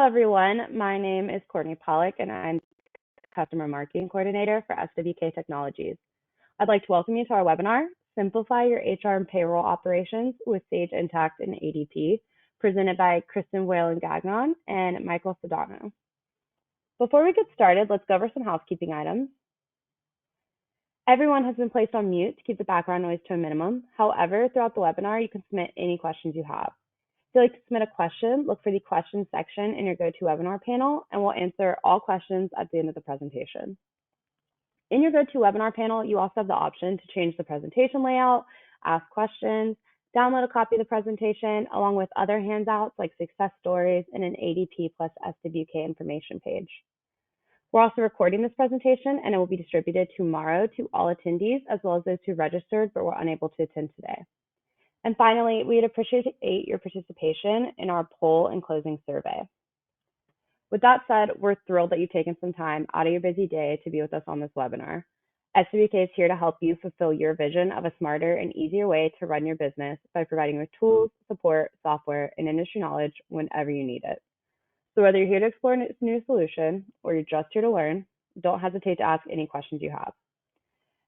Hello, everyone. My name is Courtney Pollock, and I'm Customer Marketing Coordinator for SWK Technologies. I'd like to welcome you to our webinar, Simplify Your HR and Payroll Operations with Sage Intacct and ADP, presented by Kristen Whalen-Gagnon and Michael Sedano. Before we get started, let's go over some housekeeping items. Everyone has been placed on mute to keep the background noise to a minimum. However, throughout the webinar, you can submit any questions you have. If you'd like to submit a question, look for the questions section in your GoToWebinar panel, and we'll answer all questions at the end of the presentation. In your GoToWebinar panel, you also have the option to change the presentation layout, ask questions, download a copy of the presentation, along with other handouts like success stories and an ADP plus SWK information page. We're also recording this presentation, and it will be distributed tomorrow to all attendees, as well as those who registered but were unable to attend today. And finally, we'd appreciate your participation in our poll and closing survey. With that said, we're thrilled that you've taken some time out of your busy day to be with us on this webinar. SWK is here to help you fulfill your vision of a smarter and easier way to run your business by providing you with tools, support, software, and industry knowledge whenever you need it. So whether you're here to explore a new solution or you're just here to learn, don't hesitate to ask any questions you have.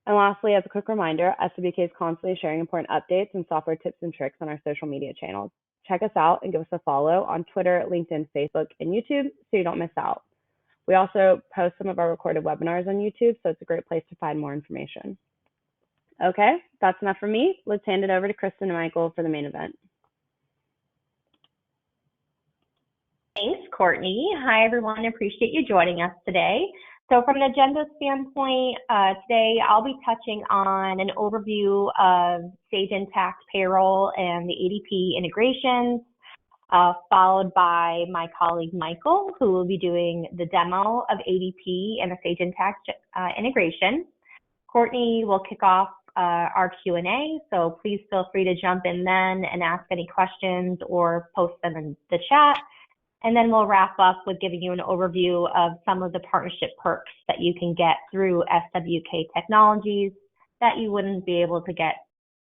And lastly, as a quick reminder, SWK is constantly sharing important updates and software tips and tricks on our social media channels. Check us out and give us a follow on Twitter, LinkedIn, Facebook, and YouTube so you don't miss out. We also post some of our recorded webinars on YouTube, so it's a great place to find more information. Okay, that's enough for me. Let's hand it over to Kristen and Michael for the main event. Thanks, Courtney. Hi, everyone. Appreciate you joining us today. So from an agenda standpoint, today I'll be touching on an overview of Sage Intacct Payroll and the ADP integrations, followed by my colleague Michael, who will be doing the demo of ADP and the Sage Intacct integration. Courtney will kick off our Q&A, so please feel free to jump in then and ask any questions or post them in the chat. And then we'll wrap up with giving you an overview of some of the partnership perks that you can get through SWK Technologies that you wouldn't be able to get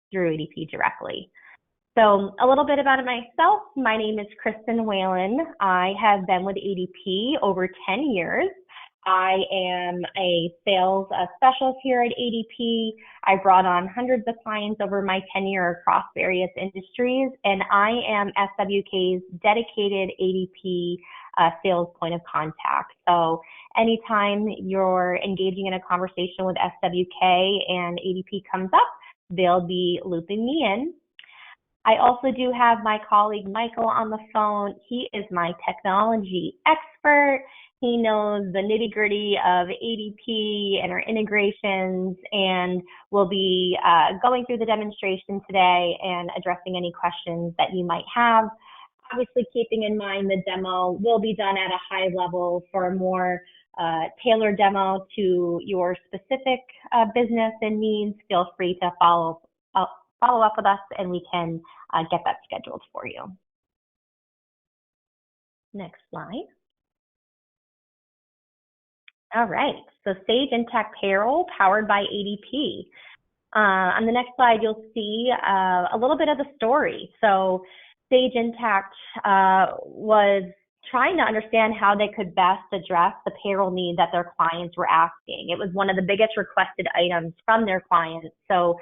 through ADP directly. So a little bit about myself. My name is Kristen Whalen. I have been with ADP over 10 years. I am a sales specialist here at ADP. I brought on hundreds of clients over my tenure across various industries, and I am SWK's dedicated ADP sales point of contact. So anytime you're engaging in a conversation with SWK and ADP comes up, they'll be looping me in. I also do have my colleague Michael on the phone. He is my technology expert. He knows the nitty-gritty of ADP and our integrations, and will be going through the demonstration today and addressing any questions that you might have. Obviously, keeping in mind the demo will be done at a high level. For a more tailored demo to your specific business and needs, feel free to follow up with us, and we can get that scheduled for you. Next slide. All right, so Sage Intacct Payroll powered by ADP. On the next slide, you'll see a little bit of the story. So Sage Intacct was trying to understand how they could best address the payroll need that their clients were asking. It was one of the biggest requested items from their clients. So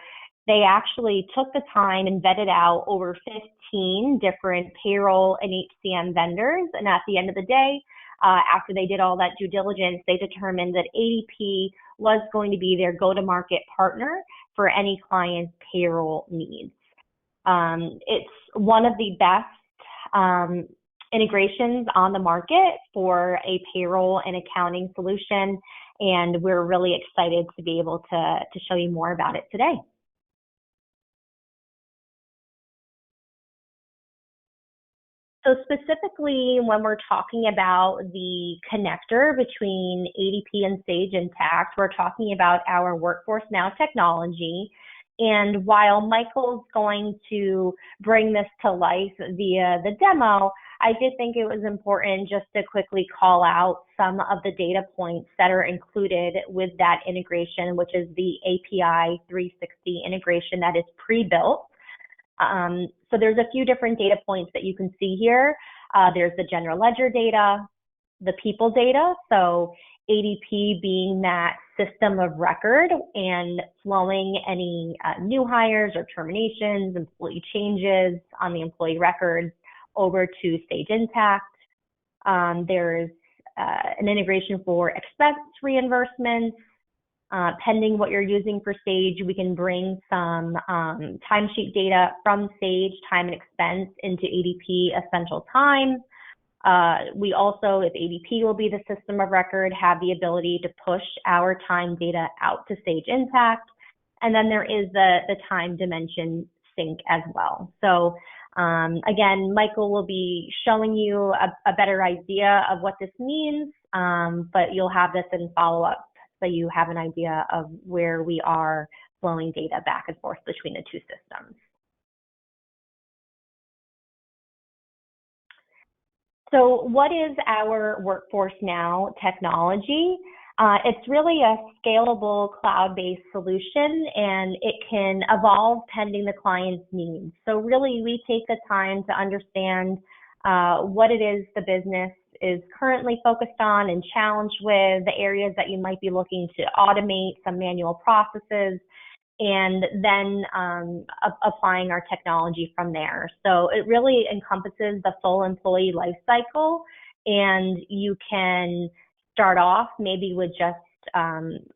they actually took the time and vetted out over 15 different payroll and HCM vendors. And at the end of the day, after they did all that due diligence, they determined that ADP was going to be their go-to-market partner for any client's payroll needs. It's one of the best integrations on the market for a payroll and accounting solution, and we're really excited to be able to show you more about it today. So specifically, when we're talking about the connector between ADP and Sage Intacct, we're talking about our Workforce Now technology. And while Michael's going to bring this to life via the demo, I did think it was important just to quickly call out some of the data points that are included with that integration, which is the API 360 integration that is pre-built. So there's a few different data points that you can see here. There's the general ledger data, the people data, so ADP being that system of record and flowing any new hires or terminations, employee changes on the employee records over to Sage Intacct. There's an integration for expense reimbursements. Pending what you're using for Sage, we can bring some timesheet data from Sage, time and expense, into ADP Essential Time. We also, if ADP will be the system of record, have the ability to push our time data out to Sage Intacct. And then there is the time dimension sync as well. So again, Michael will be showing you a better idea of what this means, but you'll have this in follow-up so you have an idea of where we are flowing data back and forth between the two systems. So what is our Workforce Now technology? It's really a scalable cloud-based solution, and it can evolve pending the client's needs. So really, we take the time to understand what it is the business is currently focused on and challenged with, the areas that you might be looking to automate some manual processes, and then applying our technology from there. So it really encompasses the full employee life cycle, and you can start off maybe with just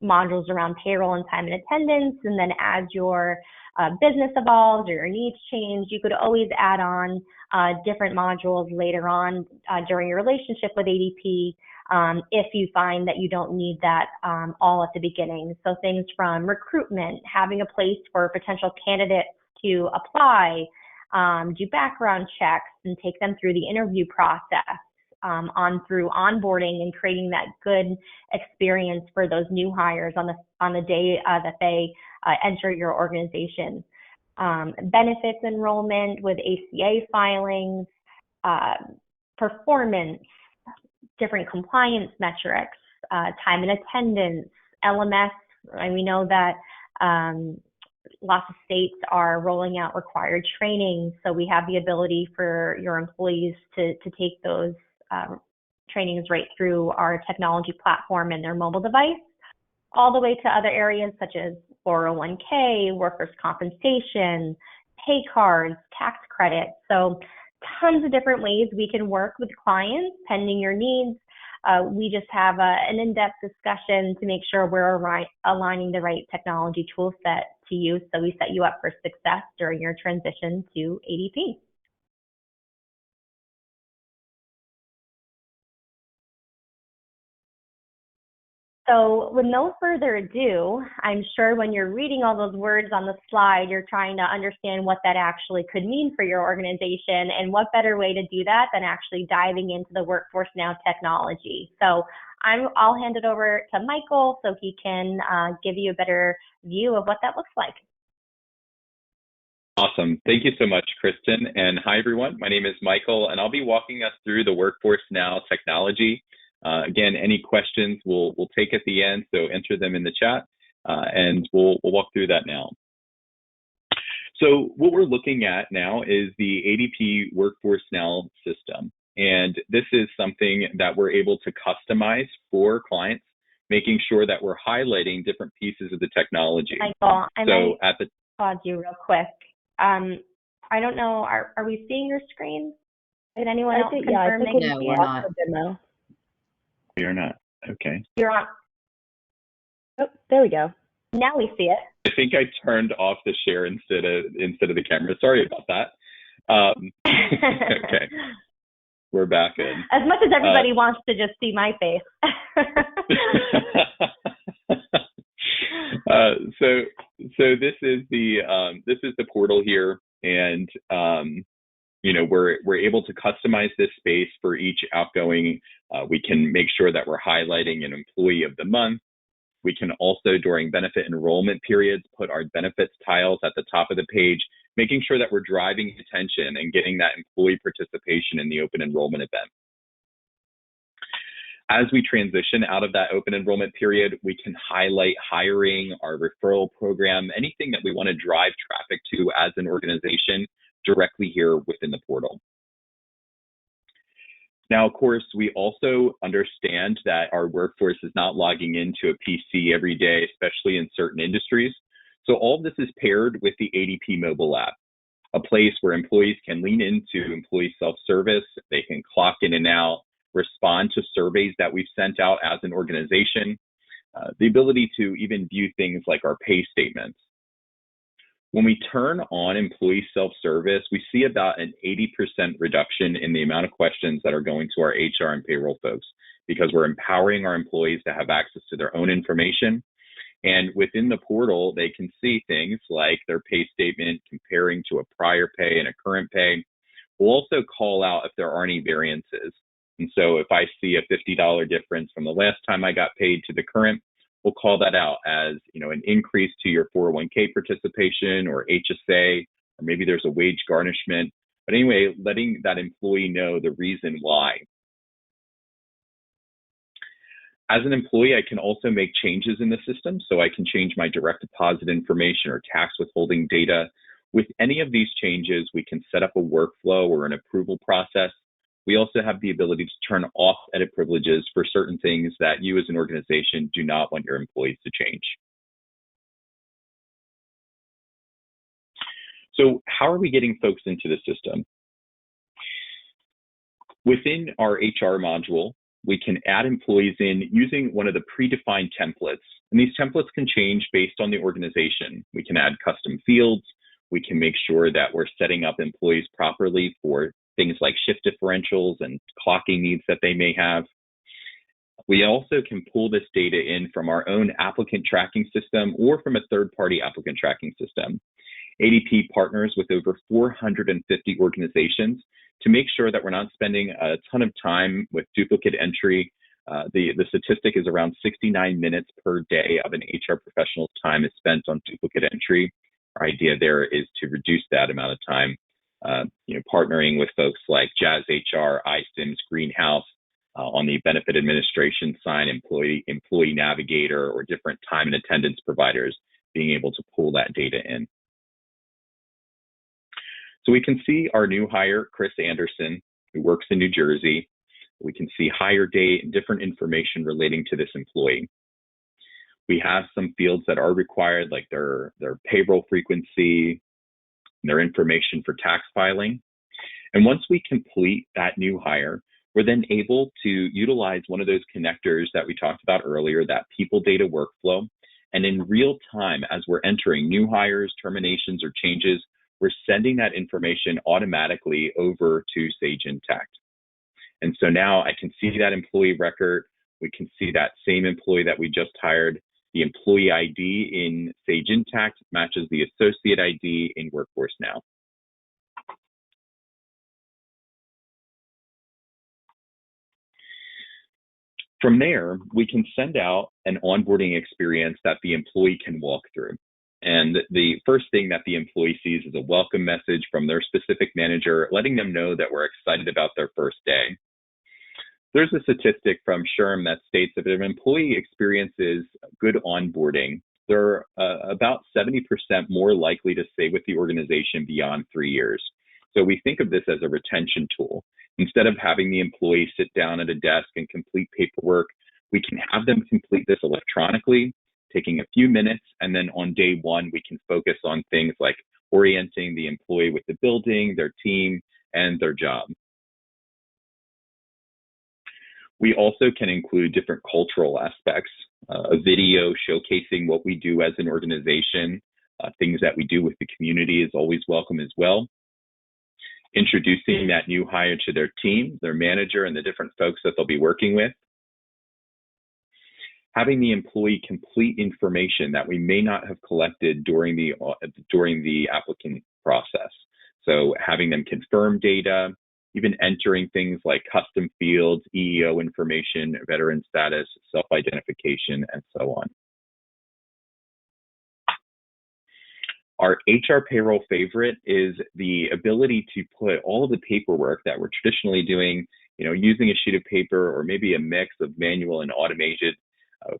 modules around payroll and time and attendance, and then as your business evolves or your needs change, you could always add on different modules later on during your relationship with ADP if you find that you don't need that all at the beginning. So things from recruitment, having a place for potential candidates to apply, do background checks and take them through the interview process, on through onboarding and creating that good experience for those new hires on the day that they enter your organization. Benefits enrollment with ACA filings, performance, different compliance metrics, time and attendance, LMS. And we know that lots of states are rolling out required training, so we have the ability for your employees to take those trainings right through our technology platform in their mobile device, all the way to other areas such as 401k, workers' compensation, pay cards, tax credits. So tons of different ways we can work with clients pending your needs. We just have an in-depth discussion to make sure we're aligning the right technology tool set to use, so we set you up for success during your transition to ADP. So with no further ado, I'm sure when you're reading all those words on the slide, you're trying to understand what that actually could mean for your organization, and what better way to do that than actually diving into the Workforce Now technology. So I'll hand it over to Michael so he can give you a better view of what that looks like. Awesome. Thank you so much, Kristen. And hi, everyone. My name is Michael, and I'll be walking us through the Workforce Now technology. Again, any questions we'll take at the end, so enter them in the chat, and we'll walk through that now. So what we're looking at now is the ADP Workforce Now system, and this is something that we're able to customize for clients, making sure that we're highlighting different pieces of the technology. Michael, I might pause you real quick. I don't know, are we seeing your screen? Did anyone else confirm they can see it? No, we're not. You're not. Okay. You're on. Oh, there we go. Now we see it. I think I turned off the share instead of the camera. Sorry about that. Okay. We're back in. As much as everybody wants to just see my face. So this is the portal here, and you know, we're able to customize this space for each outgoing. We can make sure that we're highlighting an employee of the month. We can also, during benefit enrollment periods, put our benefits tiles at the top of the page, making sure that we're driving attention and getting that employee participation in the open enrollment event. As we transition out of that open enrollment period, we can highlight hiring, our referral program, anything that we want to drive traffic to as an organization directly here within the portal. Now, of course, we also understand that our workforce is not logging into a PC every day, especially in certain industries. So all of this is paired with the ADP mobile app, a place where employees can lean into employee self-service. They can clock in and out, respond to surveys that we've sent out as an organization, the ability to even view things like our pay statements. When we turn on employee self-service, we see about an 80% reduction in the amount of questions that are going to our HR and payroll folks, because we're empowering our employees to have access to their own information. And within the portal, they can see things like their pay statement comparing to a prior pay and a current pay. We'll also call out if there are any variances. And so if I see a $50 difference from the last time I got paid to the current, we'll call that out as, an increase to your 401k participation or HSA, or maybe there's a wage garnishment. But anyway, letting that employee know the reason why. As an employee, I can also make changes in the system. So I can change my direct deposit information or tax withholding data. With any of these changes, we can set up a workflow or an approval process. We also have the ability to turn off edit privileges for certain things that you as an organization do not want your employees to change. So how are we getting folks into the system? Within our HR module, we can add employees in using one of the predefined templates. And these templates can change based on the organization. We can add custom fields. We can make sure that we're setting up employees properly for things like shift differentials and clocking needs that they may have. We also can pull this data in from our own applicant tracking system or from a third-party applicant tracking system. ADP partners with over 450 organizations to make sure that we're not spending a ton of time with duplicate entry. The statistic is around 69 minutes per day of an HR professional's time is spent on duplicate entry. Our idea there is to reduce that amount of time. Partnering with folks like Jazz HR, iSIMS, Greenhouse, on the benefit administration side, employee navigator, or different time and attendance providers, being able to pull that data in. So we can see our new hire, Chris Anderson, who works in New Jersey. We can see hire date and different information relating to this employee. We have some fields that are required, like their payroll frequency, their information for tax filing. And once we complete that new hire, we're then able to utilize one of those connectors that we talked about earlier, that people data workflow. And in real time, as we're entering new hires, terminations, or changes, we're sending that information automatically over to Sage Intacct. And so now I can see that employee record. We can see that same employee that we just hired. The employee ID in Sage Intacct matches the associate ID in Workforce Now. From there, we can send out an onboarding experience that the employee can walk through. And the first thing that the employee sees is a welcome message from their specific manager, letting them know that we're excited about their first day. There's a statistic from SHRM that states that if an employee experiences good onboarding, they're about 70% more likely to stay with the organization beyond 3 years. So we think of this as a retention tool. Instead of having the employee sit down at a desk and complete paperwork, we can have them complete this electronically, taking a few minutes, and then on day one, we can focus on things like orienting the employee with the building, their team, and their job. We also can include different cultural aspects, a video showcasing what we do as an organization, things that we do with the community is always welcome as well. Introducing that new hire to their team, their manager, and the different folks that they'll be working with. Having the employee complete information that we may not have collected during the applicant process. So having them confirm data, even entering things like custom fields, EEO information, veteran status, self-identification, and so on. Our HR payroll favorite is the ability to put all of the paperwork that we're traditionally doing, using a sheet of paper or maybe a mix of manual and automated,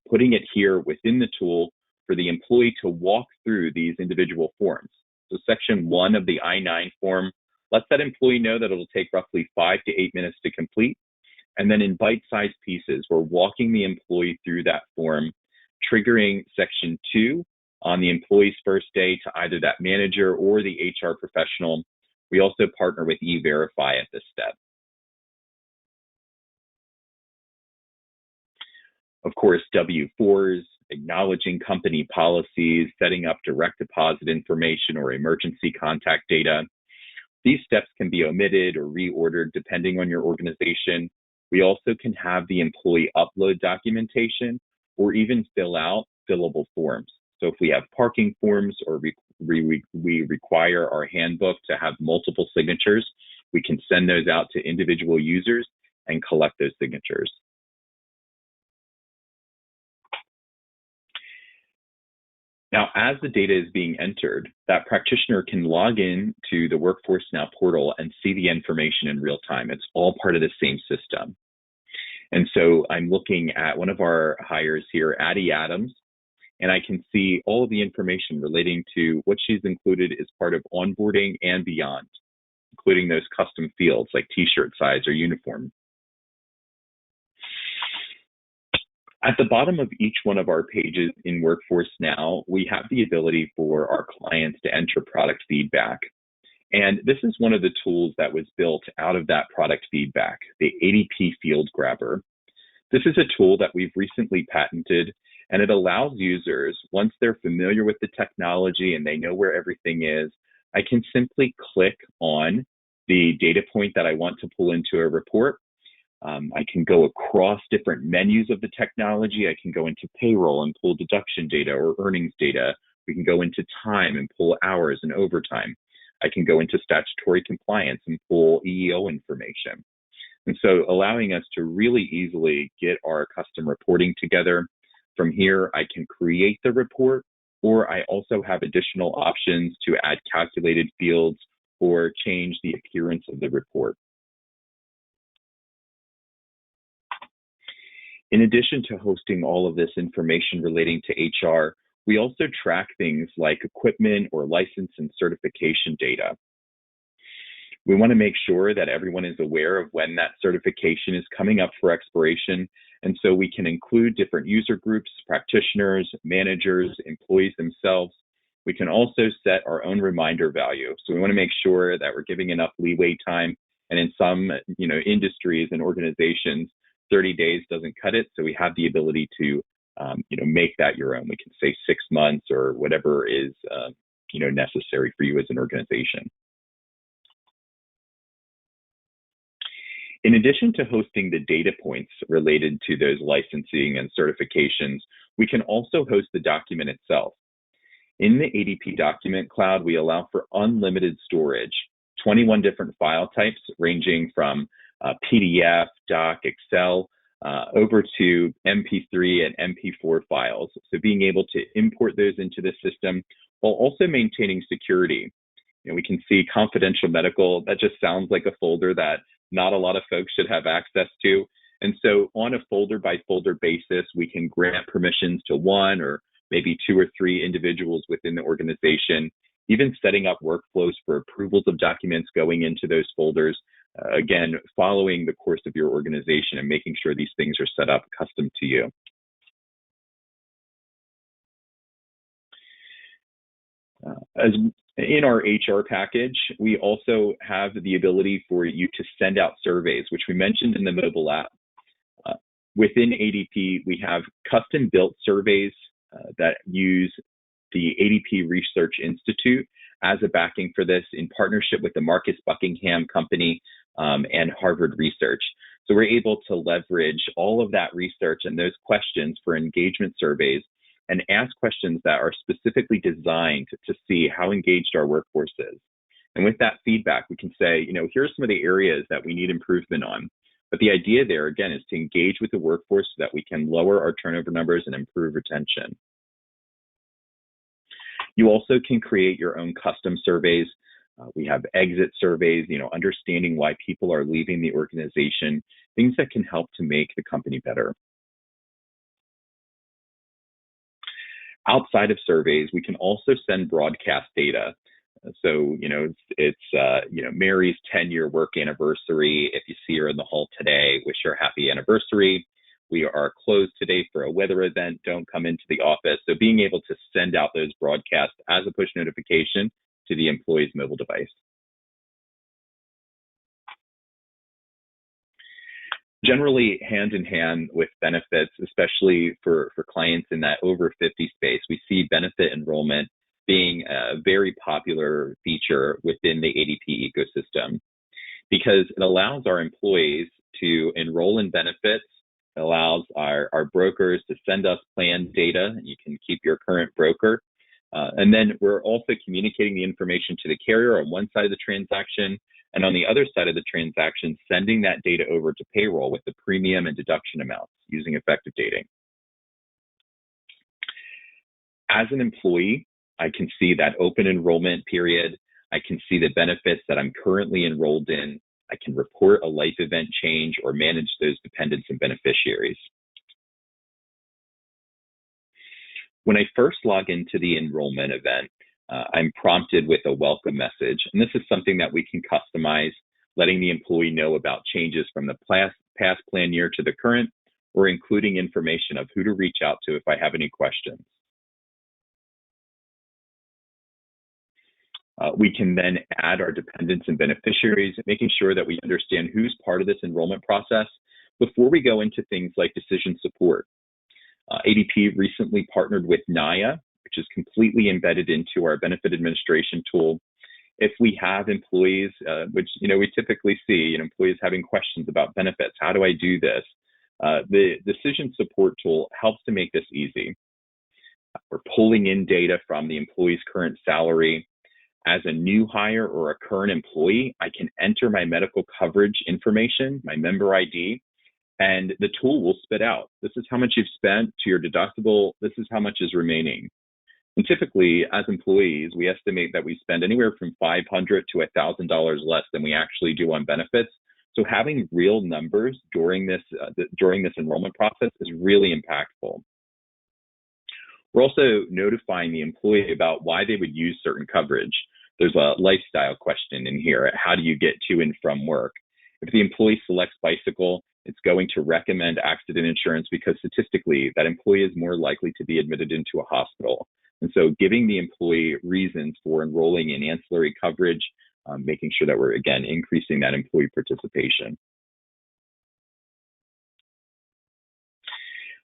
putting it here within the tool for the employee to walk through these individual forms. So section 1 of the I-9 form lets that employee know that it'll take roughly 5 to 8 minutes to complete. And then in bite-sized pieces, we're walking the employee through that form, triggering Section 2 on the employee's first day to either that manager or the HR professional. We also partner with E-Verify at this step. Of course, W-4s, acknowledging company policies, setting up direct deposit information or emergency contact data. These steps can be omitted or reordered depending on your organization. We also can have the employee upload documentation or even fill out fillable forms. So if we have parking forms or we require our handbook to have multiple signatures, we can send those out to individual users and collect those signatures. Now, as the data is being entered, that practitioner can log in to the Workforce Now portal and see the information in real time. It's all part of the same system. And so I'm looking at one of our hires here, Addie Adams, and I can see all of the information relating to what she's included as part of onboarding and beyond, including those custom fields like t-shirt size or uniform. At the bottom of each one of our pages in Workforce Now, we have the ability for our clients to enter product feedback. And this is one of the tools that was built out of that product feedback, the ADP Field Grabber. This is a tool that we've recently patented, and it allows users, once they're familiar with the technology and they know where everything is, I can simply click on the data point that I want to pull into a report. I can go across different menus of the technology. I can go into payroll and pull deduction data or earnings data. We can go into time and pull hours and overtime. I can go into statutory compliance and pull EEO information. And so allowing us to really easily get our custom reporting together. From here, I can create the report, or I also have additional options to add calculated fields or change the appearance of the report. In addition to hosting all of this information relating to HR, we also track things like equipment or license and certification data. We want to make sure that everyone is aware of when that certification is coming up for expiration, and so we can include different user groups, practitioners, managers, employees themselves. We can also set our own reminder value. So we want to make sure that we're giving enough leeway time, and in some industries and organizations, 30 days doesn't cut it, so we have the ability to make that your own. We can say 6 months or whatever is necessary for you as an organization. In addition to hosting the data points related to those licensing and certifications, we can also host the document itself. In the ADP Document Cloud, we allow for unlimited storage, 21 different file types ranging from PDF, Doc, Excel, over to MP3 and MP4 files. So being able to import those into the system while also maintaining security. We can see confidential medical, that just sounds like a folder that not a lot of folks should have access to. And so on a folder by folder basis, we can grant permissions to 1 or maybe 2 or 3 individuals within the organization, even setting up workflows for approvals of documents going into those folders. Again, following the course of your organization and making sure these things are set up custom to you. As in our HR package, we also have the ability for you to send out surveys, which we mentioned in the mobile app. Within ADP, we have custom-built surveys that use the ADP Research Institute as a backing for this in partnership with the Marcus Buckingham Company and Harvard Research. So we're able to leverage all of that research and those questions for engagement surveys and ask questions that are specifically designed to see how engaged our workforce is. And with that feedback, we can say, here are some of the areas that we need improvement on. But the idea there, again, is to engage with the workforce so that we can lower our turnover numbers and improve retention. You also can create your own custom surveys. We have exit surveys, understanding why people are leaving the organization, things that can help to make the company better. Outside of surveys, we can also send broadcast data. So, it's Mary's 10-year work anniversary. If you see her in the hall today, wish her happy anniversary. We are closed today for a weather event. Don't come into the office. So being able to send out those broadcasts as a push notification to the employee's mobile device. Generally, hand in hand with benefits, especially for clients in that over 50 space, we see benefit enrollment being a very popular feature within the ADP ecosystem because it allows our employees to enroll in benefits. It allows our brokers to send us plan data. You can keep your current broker. And then we're also communicating the information to the carrier on one side of the transaction, and on the other side of the transaction, sending that data over to payroll with the premium and deduction amounts using effective dating. As an employee, I can see that open enrollment period. I can see the benefits that I'm currently enrolled in. I can report a life event change or manage those dependents and beneficiaries. When I first log into the enrollment event, I'm prompted with a welcome message. And this is something that we can customize, letting the employee know about changes from the past plan year to the current, or including information of who to reach out to if I have any questions. We can then add our dependents and beneficiaries, making sure that we understand who's part of this enrollment process before we go into things like decision support. ADP recently partnered with NAYA, which is completely embedded into our benefit administration tool. If we have employees, which we typically see, employees having questions about benefits, how do I do this? The decision support tool helps to make this easy. We're pulling in data from the employee's current salary. As a new hire or a current employee, I can enter my medical coverage information, my member ID, and the tool will spit out, this is how much you've spent to your deductible, this is how much is remaining. And typically, as employees, we estimate that we spend anywhere from $500 to $1,000 less than we actually do on benefits. So having real numbers during this enrollment process is really impactful. We're also notifying the employee about why they would use certain coverage. There's a lifestyle question in here. How do you get to and from work? If the employee selects bicycle, it's going to recommend accident insurance because statistically, that employee is more likely to be admitted into a hospital. And so giving the employee reasons for enrolling in ancillary coverage, making sure that we're, again, increasing that employee participation.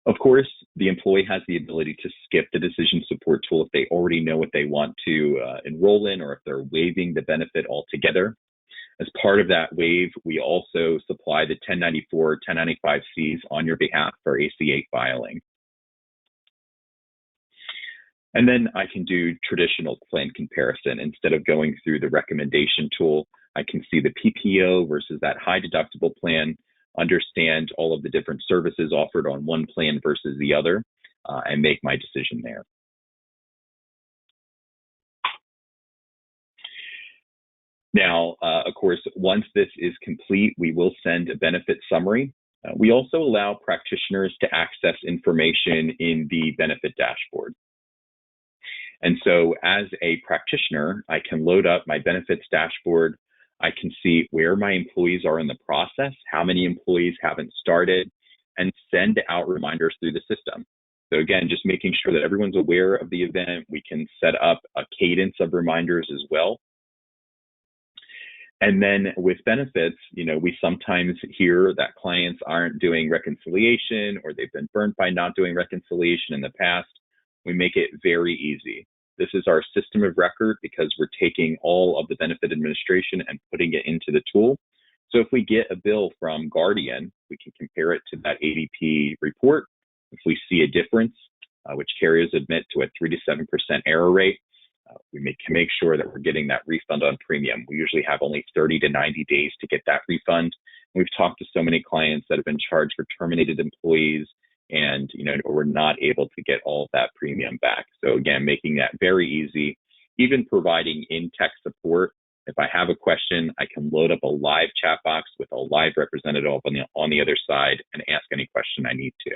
Of course, the employee has the ability to skip the decision support tool if they already know what they want to enroll in or if they're waiving the benefit altogether. As part of that waive, we also supply the 1094, 1095Cs on your behalf for ACA filing. And then I can do traditional plan comparison. Instead of going through the recommendation tool, I can see the PPO versus that high deductible plan, understand all of the different services offered on one plan versus the other, and make my decision there. Now, of course, once this is complete, we will send a benefit summary. We also allow practitioners to access information in the benefit dashboard. And so as a practitioner, I can load up my benefits dashboard. I can see where my employees are in the process, how many employees haven't started, and send out reminders through the system. So again, just making sure that everyone's aware of the event. We can set up a cadence of reminders as well. And then with benefits, we sometimes hear that clients aren't doing reconciliation or they've been burnt by not doing reconciliation in the past. We make it very easy. This is our system of record because we're taking all of the benefit administration and putting it into the tool. So if we get a bill from Guardian, we can compare it to that ADP report. If we see a difference, which carriers admit to a 3 to 7% error rate, we can make sure that we're getting that refund on premium. We usually have only 30 to 90 days to get that refund. We've talked to so many clients that have been charged for terminated employees and we're not able to get all of that premium back. So again, making that very easy, even providing in-text support. If I have a question, I can load up a live chat box with a live representative on the other side and ask any question I need to.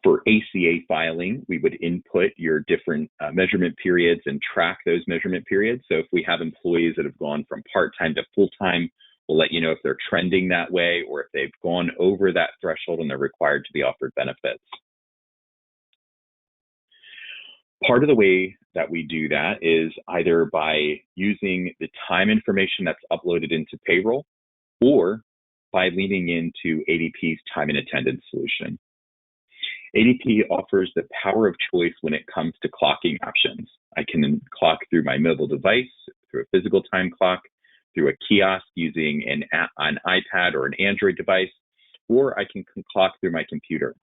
For ACA filing, we would input your different measurement periods and track those measurement periods. So if we have employees that have gone from part-time to full-time, we'll let you know if they're trending that way or if they've gone over that threshold and they're required to be offered benefits. Part of the way that we do that is either by using the time information that's uploaded into Payroll or by leaning into ADP's time and attendance solution. ADP offers the power of choice when it comes to clocking options. I can clock through my mobile device, through a physical time clock, through a kiosk using an iPad or an Android device, or I can clock through my computer.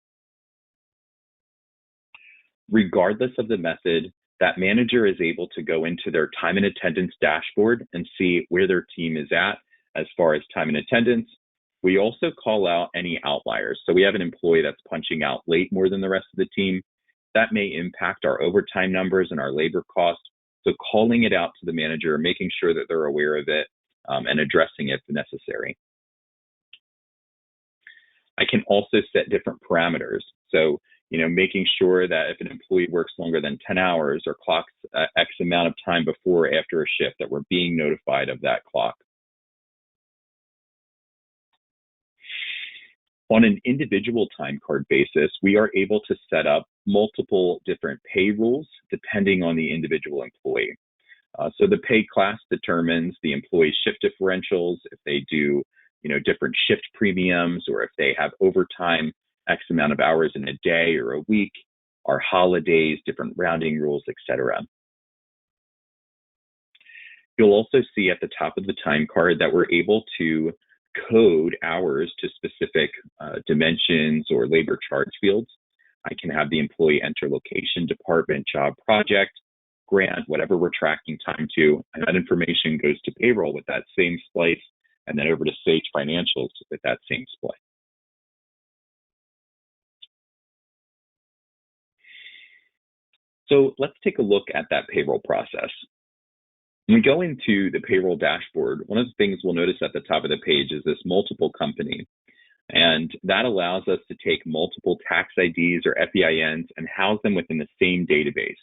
Regardless of the method, that manager is able to go into their time and attendance dashboard and see where their team is at as far as time and attendance. We also call out any outliers. So we have an employee that's punching out late more than the rest of the team. That may impact our overtime numbers and our labor costs. So calling it out to the manager, making sure that they're aware of it and addressing it if necessary. I can also set different parameters. So, making sure that if an employee works longer than 10 hours or clocks X amount of time before or after a shift, that we're being notified of that clock. On an individual time card basis, we are able to set up multiple different pay rules depending on the individual employee. So the pay class determines the employee's shift differentials, if they do, different shift premiums, or if they have overtime, X amount of hours in a day or a week, our holidays, different rounding rules, etc. You'll also see at the top of the time card that we're able to code hours to specific dimensions or labor charge fields. I can have the employee enter location, department, job, project, grant, whatever we're tracking time to, and that information goes to Payroll with that same splice, and then over to Sage Financials with that same splice. So let's take a look at that payroll process. When we go into the payroll dashboard, one of the things we'll notice at the top of the page is this multiple company. And that allows us to take multiple tax IDs or FEINs and house them within the same database.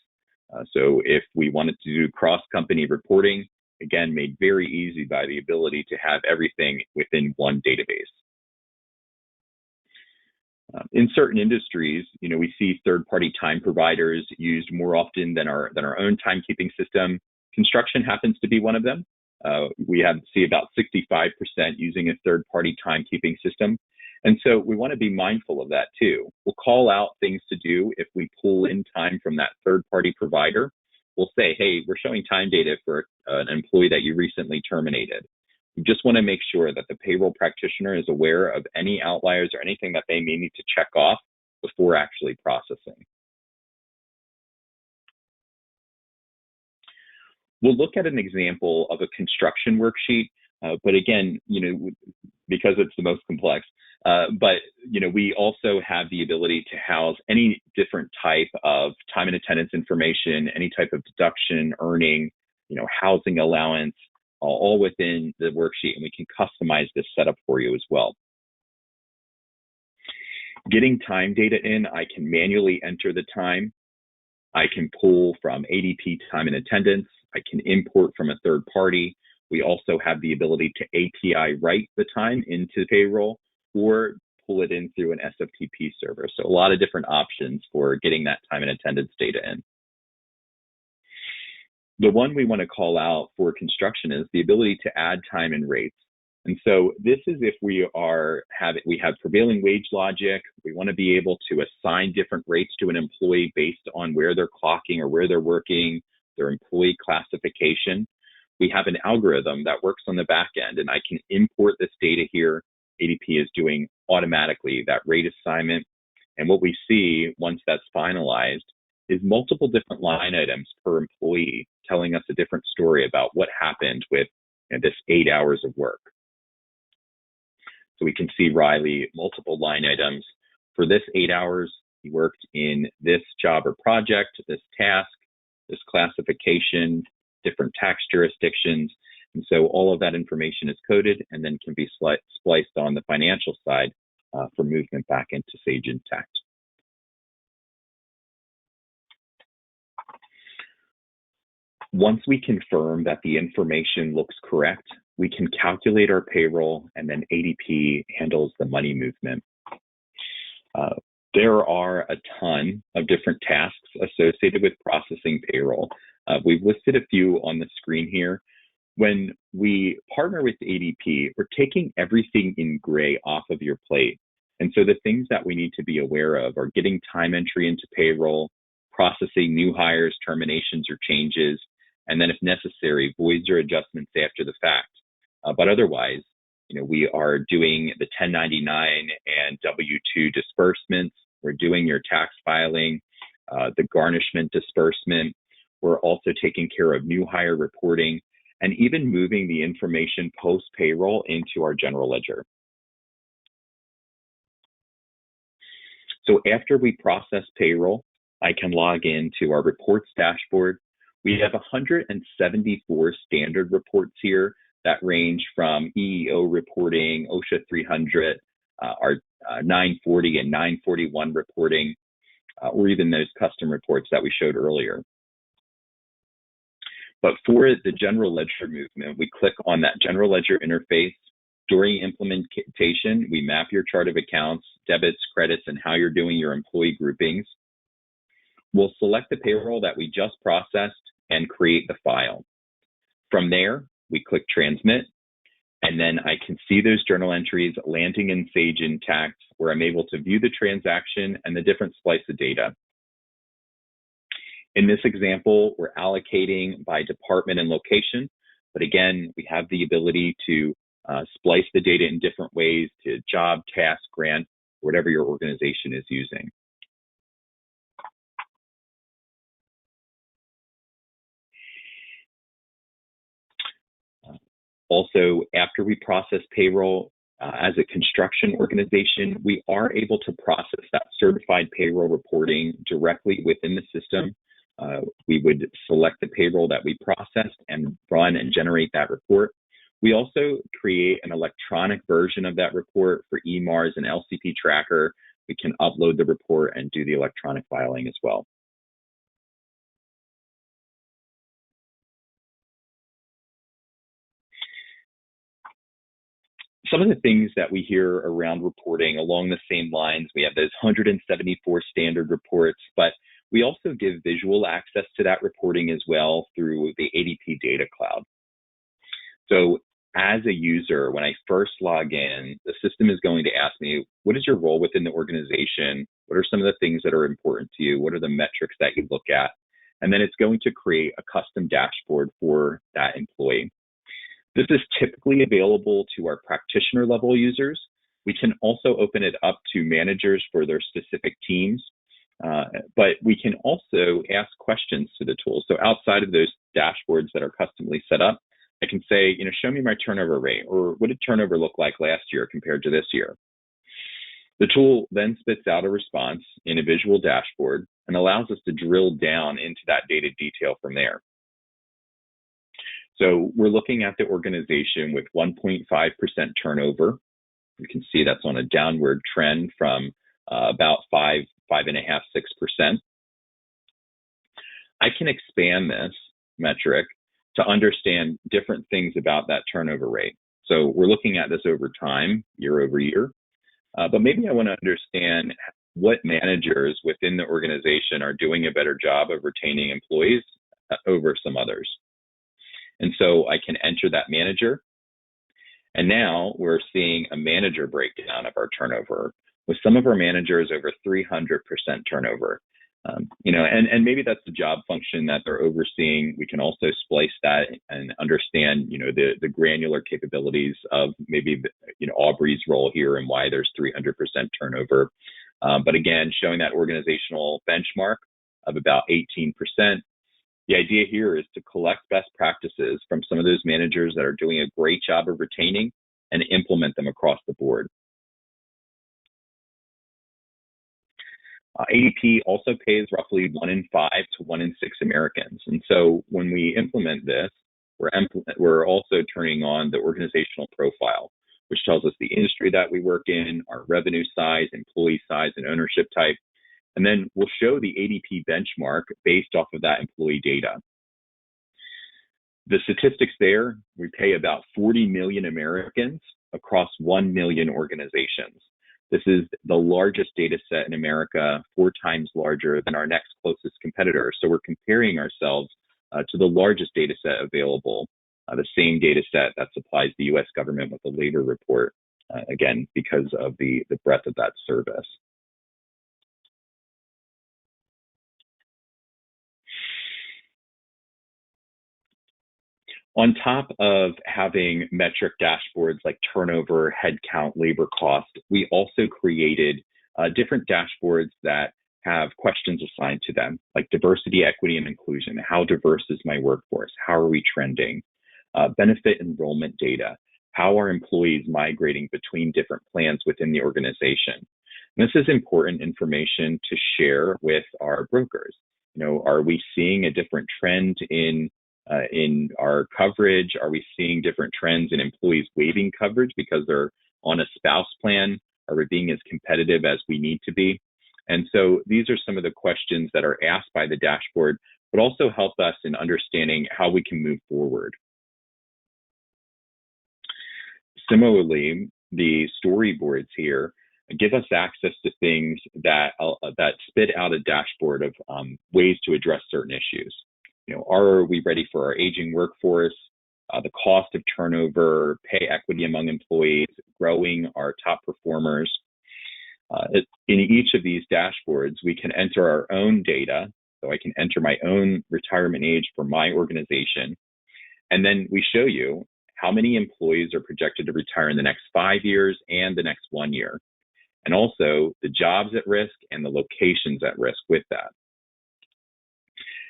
So if we wanted to do cross-company reporting, again, made very easy by the ability to have everything within one database. In certain industries, we see third-party time providers used more often than our own timekeeping system. Construction happens to be one of them. We see about 65% using a third-party timekeeping system. And so we want to be mindful of that too. We'll call out things to do if we pull in time from that third-party provider. We'll say, hey, we're showing time data for an employee that you recently terminated. We just want to make sure that the payroll practitioner is aware of any outliers or anything that they may need to check off before actually processing. We'll look at an example of a construction worksheet, but again, because it's the most complex, we also have the ability to house any different type of time and attendance information, any type of deduction, earning, housing allowance, all within the worksheet, and we can customize this setup for you as well. Getting time data in, I can manually enter the time. I can pull from ADP time and attendance. I can import from a third party. We also have the ability to API write the time into Payroll or pull it in through an SFTP server. So a lot of different options for getting that time and attendance data in. The one we want to call out for construction is the ability to add time and rates. And so this is if we have prevailing wage logic. We want to be able to assign different rates to an employee based on where they're clocking or where they're working, their employee classification. We have an algorithm that works on the back end, and I can import this data here. ADP is doing automatically that rate assignment. And what we see once that's finalized is multiple different line items per employee telling us a different story about what happened with this 8 hours of work. So we can see Riley, multiple line items. For this 8 hours, he worked in this job or project, this task, this classification, different tax jurisdictions. And so all of that information is coded and then can be spliced on the financial side for movement back into Sage Intacct. Once we confirm that the information looks correct, we can calculate our payroll, and then ADP handles the money movement. There are a ton of different tasks associated with processing payroll. We've listed a few on the screen here. When we partner with ADP, we're taking everything in gray off of your plate. And so the things that we need to be aware of are getting time entry into payroll, processing new hires, terminations, or changes, and then if necessary, voids or adjustments after the fact. But otherwise, we are doing the 1099 and W-2 disbursements. We're doing your tax filing, the garnishment disbursement. We're also taking care of new hire reporting and even moving the information post-payroll into our general ledger. So after we process payroll, I can log into our reports dashboard. We have 174 standard reports here that range from EEO reporting, OSHA 300, our 940 and 941 reporting, or even those custom reports that we showed earlier. But for the general ledger movement, we click on that general ledger interface. During implementation, we map your chart of accounts, debits, credits, and how you're doing your employee groupings. We'll select the payroll that we just processed and create the file. From there, we click transmit, and then I can see those journal entries landing in Sage Intacct, where I'm able to view the transaction and the different slice of data. In this example, we're allocating by department and location, but again, we have the ability to splice the data in different ways to job, task, grant, whatever your organization is using. Also, after we process payroll, as a construction organization, we are able to process that certified payroll reporting directly within the system. We would select the payroll that we processed and run and generate that report. We also create an electronic version of that report for EMARS and LCP Tracker. We can upload the report and do the electronic filing as well. Some of the things that we hear around reporting along the same lines, we have those 174 standard reports, but we also give visual access to that reporting as well through the ADP Data Cloud. So as a user, when I first log in, the system is going to ask me, what is your role within the organization? What are some of the things that are important to you? What are the metrics that you look at? And then it's going to create a custom dashboard for that employee. This is typically available to our practitioner level users. We can also open it up to managers for their specific teams, but we can also ask questions to the tool. So outside of those dashboards that are customly set up, I can say, show me my turnover rate, or what did turnover look like last year compared to this year? The tool then spits out a response in a visual dashboard and allows us to drill down into that data detail from there. So we're looking at the organization with 1.5% turnover. You can see that's on a downward trend from about 5.5%, 6%. I can expand this metric to understand different things about that turnover rate. So we're looking at this over time, year over year, but maybe I want to understand what managers within the organization are doing a better job of retaining employees over some others. And so I can enter that manager. And now we're seeing a manager breakdown of our turnover, with some of our managers over 300% turnover. And maybe that's the job function that they're overseeing. We can also splice that and understand, the granular capabilities of maybe, Aubrey's role here and why there's 300% turnover. But again, showing that organizational benchmark of about 18%. The idea here is to collect best practices from some of those managers that are doing a great job of retaining and implement them across the board. ADP also pays roughly 1 in 5 to 1 in 6 Americans. And so when we implement this, we're also turning on the organizational profile, which tells us the industry that we work in, our revenue size, employee size, and ownership type. And then we'll show the ADP benchmark based off of that employee data. The statistics there, we pay about 40 million Americans across 1 million organizations. This is the largest data set in America, 4 times larger than our next closest competitor. So we're comparing ourselves to the largest data set available, the same data set that supplies the US government with the labor report, again, because of the breadth of that service. On top of having metric dashboards like turnover, headcount, labor cost, we also created different dashboards that have questions assigned to them, like diversity, equity, and inclusion. How diverse is my workforce? How are we trending? Benefit enrollment data. How are employees migrating between different plans within the organization? And this is important information to share with our brokers. Are we seeing a different trend in our coverage? Are we seeing different trends in employees waiving coverage because they're on a spouse plan? Are we being as competitive as we need to be? And so these are some of the questions that are asked by the dashboard, but also help us in understanding how we can move forward. Similarly, the storyboards here give us access to things that spit out a dashboard of ways to address certain issues. Are we ready for our aging workforce, the cost of turnover, pay equity among employees, growing our top performers? In each of these dashboards, we can enter our own data. So I can enter my own retirement age for my organization. And then we show you how many employees are projected to retire in the next 5 years and the next 1 year. And also the jobs at risk and the locations at risk with that.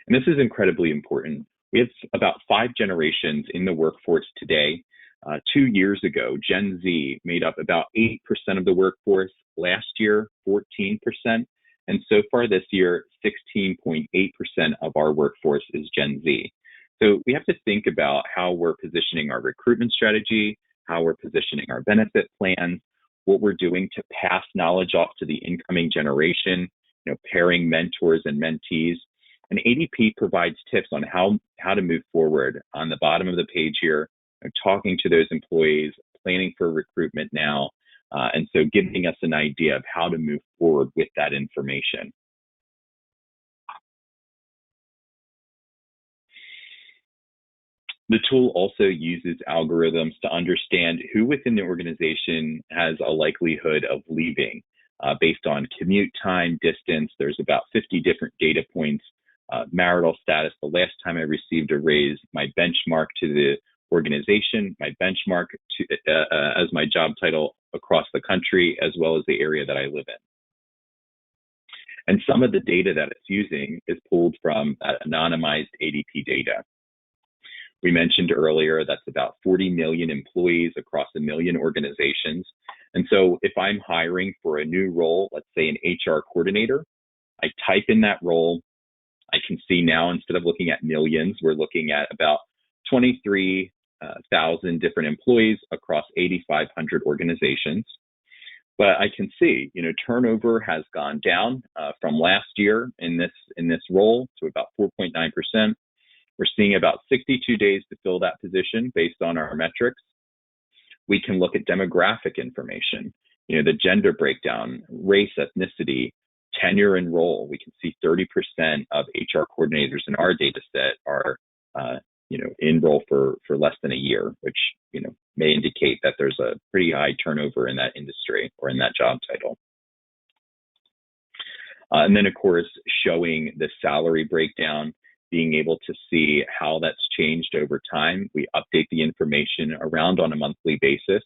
And this is incredibly important. We have about 5 generations in the workforce today. 2 years ago, Gen Z made up about 8% of the workforce. Last year, 14%. And so far this year, 16.8% of our workforce is Gen Z. So we have to think about how we're positioning our recruitment strategy, how we're positioning our benefit plans, what we're doing to pass knowledge off to the incoming generation, pairing mentors and mentees. And ADP provides tips on how to move forward. On the bottom of the page here, talking to those employees, planning for recruitment now, and so giving us an idea of how to move forward with that information. The tool also uses algorithms to understand who within the organization has a likelihood of leaving based on commute time, distance. There's about 50 different data points. Marital status, the last time I received a raise, my benchmark to the organization, my benchmark as my job title across the country, as well as the area that I live in. And some of the data that it's using is pulled from anonymized ADP data. We mentioned earlier that's about 40 million employees across 1 million organizations. And so if I'm hiring for a new role, let's say an HR coordinator, I type in that role. I can see now, instead of looking at millions, we're looking at about 23,000 different employees across 8,500 organizations. But I can see, turnover has gone down from last year in this role to about 4.9%. We're seeing about 62 days to fill that position based on our metrics. We can look at demographic information, the gender breakdown, race, ethnicity, tenure and role. We can see 30% of HR coordinators in our data set are, in role for less than a year, which, may indicate that there's a pretty high turnover in that industry or in that job title. And then, of course, showing the salary breakdown, being able to see how that's changed over time. We update the information around on a monthly basis.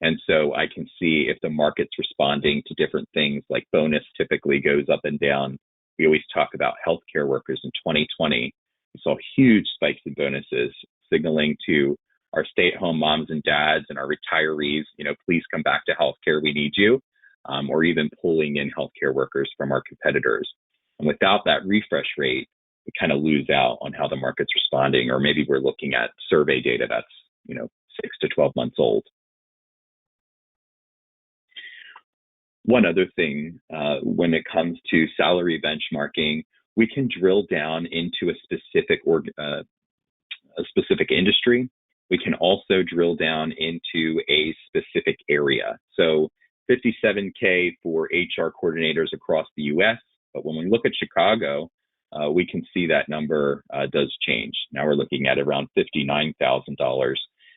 And so I can see if the market's responding to different things, like bonus typically goes up and down. We always talk about healthcare workers in 2020. We saw huge spikes in bonuses, signaling to our stay-at-home moms and dads and our retirees, please come back to healthcare, we need you, or even pulling in healthcare workers from our competitors. And without that refresh rate, we kind of lose out on how the market's responding, or maybe we're looking at survey data that's, 6 to 12 months old. One other thing, when it comes to salary benchmarking, we can drill down into a specific a specific industry. We can also drill down into a specific area. So 57K for HR coordinators across the US, but when we look at Chicago, we can see that number does change. Now we're looking at around $59,000.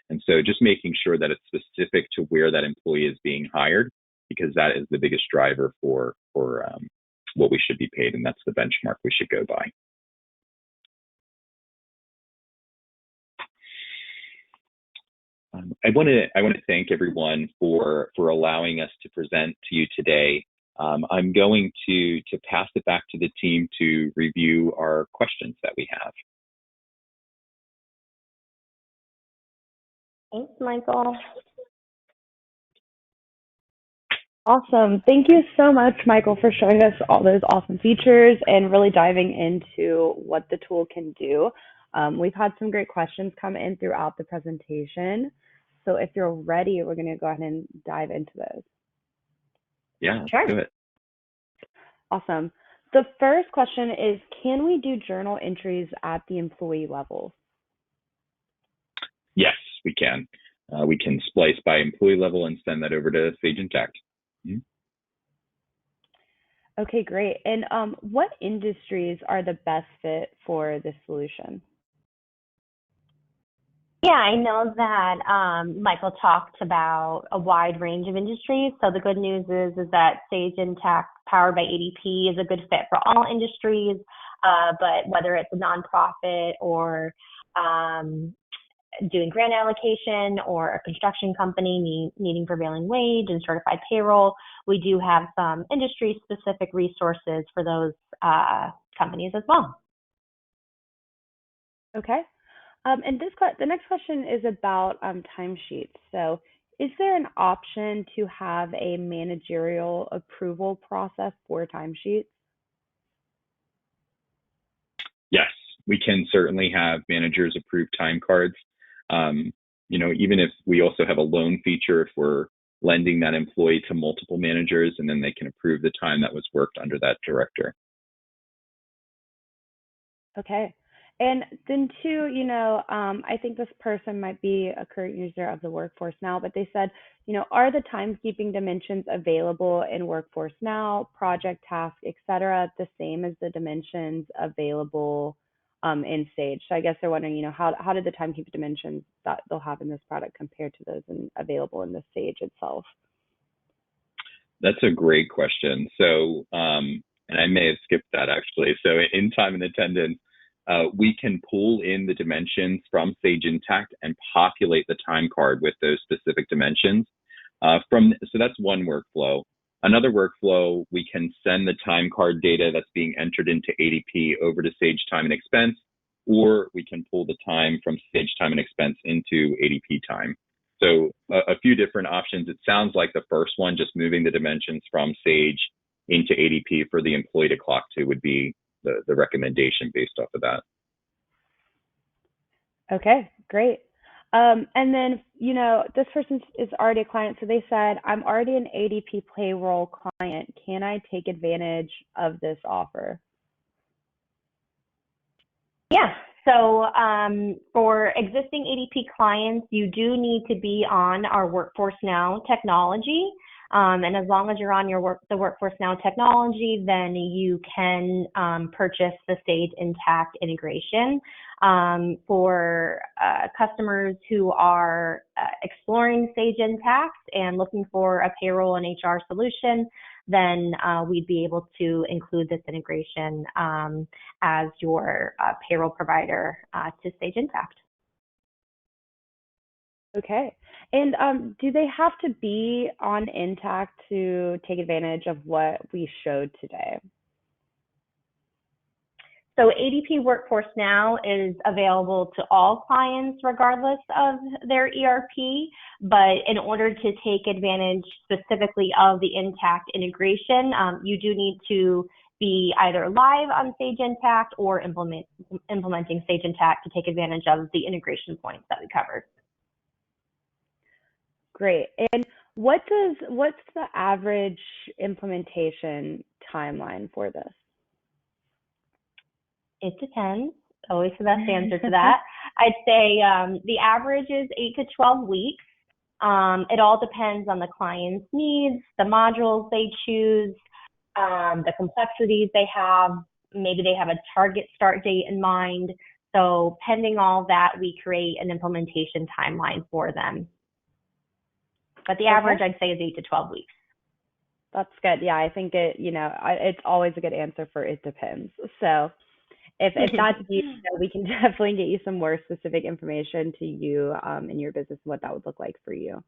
And so just making sure that it's specific to where that employee is being hired, because that is the biggest driver for what we should be paid, and that's the benchmark we should go by. I want to thank everyone for allowing us to present to you today. I'm going to pass it back to the team to review our questions that we have. Thanks, Michael. Awesome. Thank you so much, Michael, for showing us all those awesome features and really diving into what the tool can do. We've had some great questions come in throughout the presentation. So if you're ready, we're going to go ahead and dive into those. Yeah, sure. Do it. Awesome. The first question is, can we do journal entries at the employee level? Yes, we can. We can splice by employee level and send that over to Sage Intacct. Mm-hmm. Okay, great. And what industries are the best fit for this solution? Yeah, I know that Michael talked about a wide range of industries. So the good news is that Sage Intacct, powered by ADP, is a good fit for all industries. But whether it's a nonprofit or doing grant allocation or a construction company needing prevailing wage and certified payroll, we do have some industry-specific resources for those companies as well. Okay. And the next question is about timesheets. So is there an option to have a managerial approval process for timesheets? Yes, we can certainly have managers approve time cards. Even if we also have a loan feature, if we're lending that employee to multiple managers, and then they can approve the time that was worked under that director. Okay. And then two, I think this person might be a current user of the Workforce Now, but they said, are the timekeeping dimensions available in Workforce Now, project, task, et cetera, the same as the dimensions available in Sage? So I guess they're wondering, how did the timekeeping dimensions that they'll have in this product compare to those available in the Sage itself? That's a great question. So, and I may have skipped that actually. So in time and attendance, we can pull in the dimensions from Sage Intacct and populate the time card with those specific dimensions. So that's one workflow. Another workflow, we can send the time card data that's being entered into ADP over to Sage Time and Expense, or we can pull the time from Sage Time and Expense into ADP time. So a few different options. It sounds like the first one, just moving the dimensions from Sage into ADP for the employee to clock to, would be the recommendation based off of that. Okay, great. And then, this person is already a client. So they said, I'm already an ADP payroll client. Can I take advantage of this offer? Yeah. So for existing ADP clients, you do need to be on our Workforce Now technology. And as long as you're on the Workforce Now technology, then you can purchase the Sage Intacct integration. For customers who are exploring Sage Intacct and looking for a payroll and HR solution, then we'd be able to include this integration as your payroll provider to Sage Intacct. Okay. And do they have to be on Intacct to take advantage of what we showed today? So ADP Workforce Now is available to all clients regardless of their ERP, but in order to take advantage specifically of the Intacct integration, you do need to be either live on Sage Intacct or implementing Sage Intacct to take advantage of the integration points that we covered. Great. And what's the average implementation timeline for this? It depends. Always the best answer to that. I'd say the average is 8 to 12 weeks. It all depends on the client's needs, the modules they choose, the complexities they have. Maybe they have a target start date in mind. So pending all that, we create an implementation timeline for them. But the average, I'd say, is 8 to 12 weeks. That's good. Yeah, I think it's always a good answer for it depends. So if that's you, we can definitely get you some more specific information to you in your business, what that would look like for you.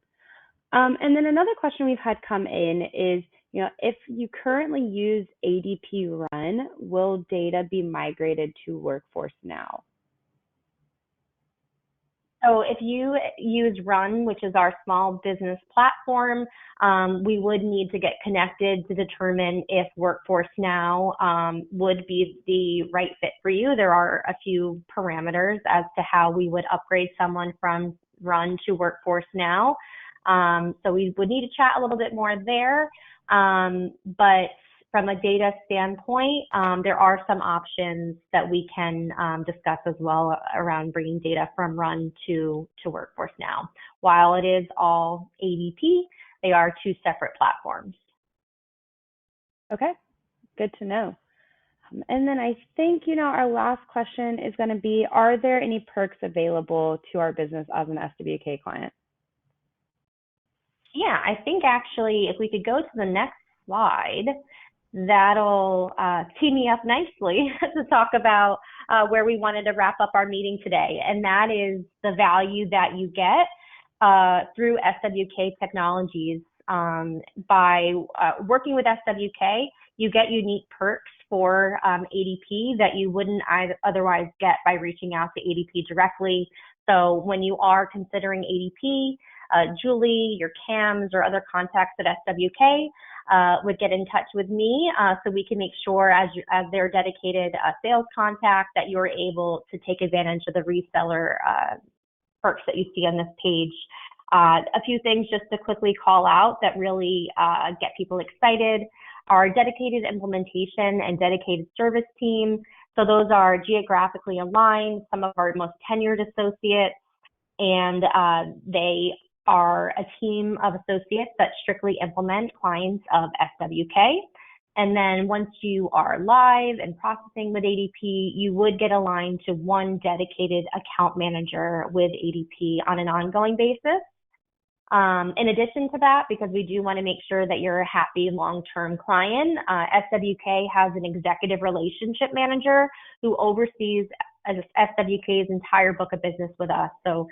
And then another question we've had come in is, if you currently use ADP Run, will data be migrated to Workforce Now? So if you use Run, which is our small business platform, we would need to get connected to determine if Workforce Now would be the right fit for you. There are a few parameters as to how we would upgrade someone from Run to Workforce Now. So we would need to chat a little bit more there. But from a data standpoint, there are some options that we can discuss as well around bringing data from Run to Workforce Now. While it is all ADP, they are two separate platforms. Okay, good to know. And then I think, our last question is going to be, are there any perks available to our business as an SWK client? Yeah, I think actually if we could go to the next slide, that'll tee me up nicely to talk about where we wanted to wrap up our meeting today. And that is the value that you get through SWK technologies. By working with SWK, you get unique perks for ADP that you wouldn't otherwise get by reaching out to ADP directly. So when you are considering ADP, Julie, your CAMs, or other contacts at SWK would get in touch with me so we can make sure as their dedicated sales contact that you're able to take advantage of the reseller perks that you see on this page. A few things just to quickly call out that really get people excited: our dedicated implementation and dedicated service team. So those are geographically aligned, some of our most tenured associates, and they are a team of associates that strictly implement clients of SWK. And then once you are live and processing with ADP, you would get aligned to one dedicated account manager with ADP on an ongoing basis. In addition to that, because we do want to make sure that you're a happy long-term client, SWK has an executive relationship manager who oversees SWK's entire book of business with us. So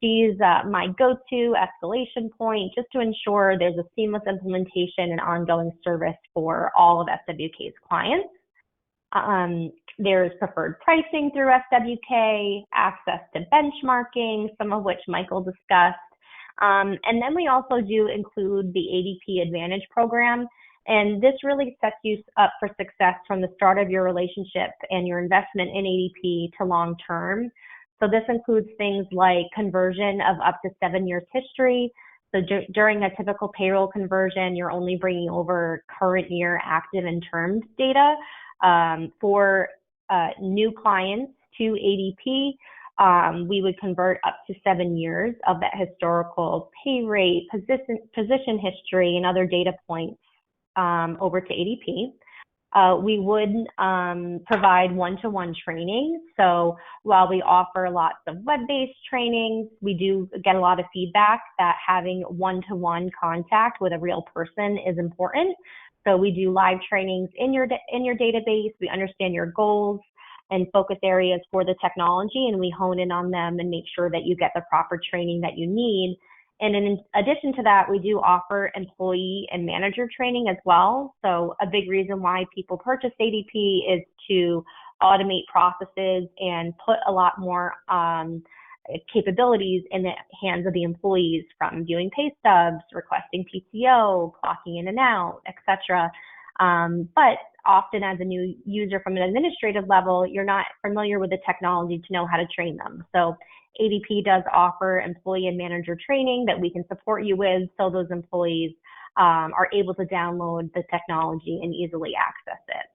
she's my go-to escalation point just to ensure there's a seamless implementation and ongoing service for all of SWK's clients. There's preferred pricing through SWK, access to benchmarking, some of which Michael discussed. And then we also do include the ADP Advantage program. And this really sets you up for success from the start of your relationship and your investment in ADP to long term. So this includes things like conversion of up to 7 years history. So during a typical payroll conversion, you're only bringing over current year active and termed data. For new clients to ADP, we would convert up to 7 years of that historical pay rate, position history, and other data points over to ADP. We would provide one-to-one training. So while we offer lots of web-based trainings, we do get a lot of feedback that having one-to-one contact with a real person is important. So we do live trainings in your database. We understand your goals and focus areas for the technology, and we hone in on them and make sure that you get the proper training that you need. And in addition to that, we do offer employee and manager training as well. So a big reason why people purchase ADP is to automate processes and put a lot more capabilities in the hands of the employees, from viewing pay stubs, requesting PTO, clocking in and out, etc. But often as a new user from an administrative level, you're not familiar with the technology to know how to train them. So ADP does offer employee and manager training that we can support you with, so those employees are able to download the technology and easily access it.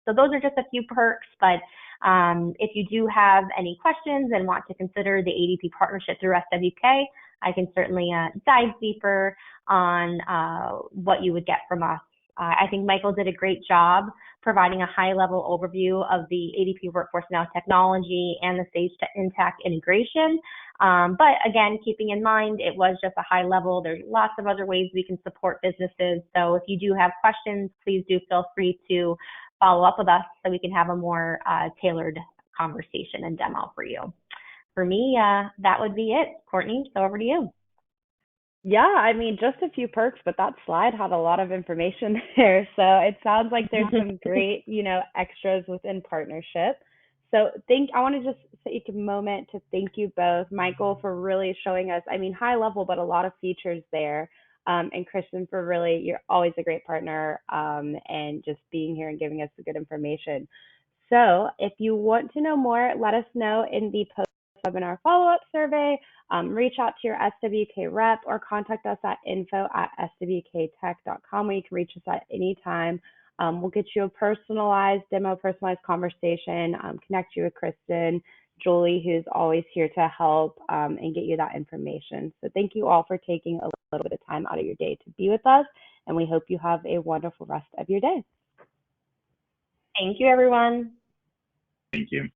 So those are just a few perks, but If you do have any questions and want to consider the ADP partnership through SWK, I can certainly dive deeper on what you would get from us. I think Michael did a great job providing a high-level overview of the ADP Workforce Now technology and the Sage Intacct integration. But again, keeping in mind, it was just a high level. There's lots of other ways we can support businesses. So if you do have questions, please do feel free to follow up with us so we can have a more tailored conversation and demo for you. For me, that would be it. Courtney, so over to you. Yeah, I mean, just a few perks, but that slide had a lot of information there. So it sounds like there's some great, extras within partnership. So I want to just take a moment to thank you both, Michael, for really showing us, high level, but a lot of features there. And Kristen, for really, you're always a great partner, and just being here and giving us the good information. So if you want to know more, let us know in the post-webinar follow-up survey. Reach out to your SWK rep or contact us at info@swktech.com, where you can reach us at any time. We'll get you a personalized conversation, connect you with Kristen, Julie, who's always here to help and get you that information. So thank you all for taking a little bit of time out of your day to be with us, and we hope you have a wonderful rest of your day. Thank you, everyone. Thank you.